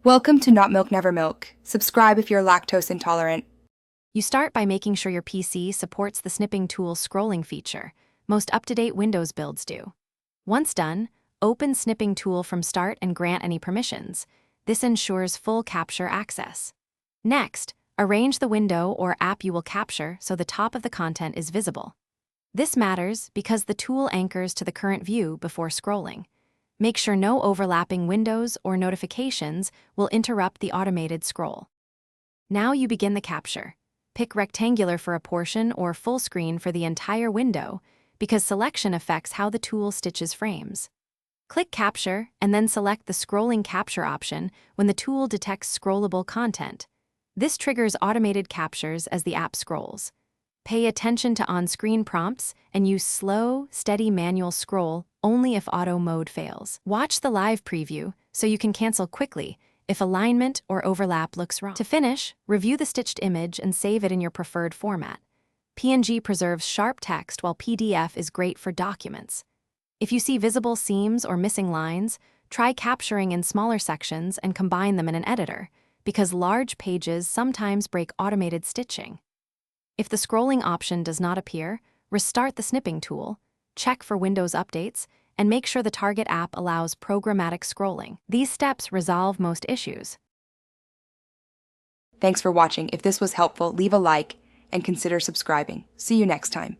Welcome to Not Milk Never Milk. Subscribe if you're lactose intolerant. You start by making sure your PC supports the Snipping Tool scrolling feature. Most up-to-date Windows builds do. Once done, open Snipping Tool from Start and grant any permissions. This ensures full capture access. Next, arrange the window or app you will capture so the top of the content is visible. This matters because the tool anchors to the current view before scrolling. Make sure no overlapping windows or notifications will interrupt the automated scroll. Now you begin the capture. Pick rectangular for a portion or full screen for the entire window because selection affects how the tool stitches frames. Click Capture and then select the Scrolling Capture option when the tool detects scrollable content. This triggers automated captures as the app scrolls. Pay attention to on-screen prompts and use slow, steady manual scroll only if auto mode fails. Watch the live preview so you can cancel quickly if alignment or overlap looks wrong. To finish, review the stitched image and save it in your preferred format. PNG preserves sharp text while PDF is great for documents. If you see visible seams or missing lines, try capturing in smaller sections and combine them in an editor, because large pages sometimes break automated stitching. If the scrolling option does not appear, restart the Snipping Tool, check for Windows updates, and make sure the target app allows programmatic scrolling. These steps resolve most issues. Thanks for watching. If this was helpful, leave a like and consider subscribing. See you next time.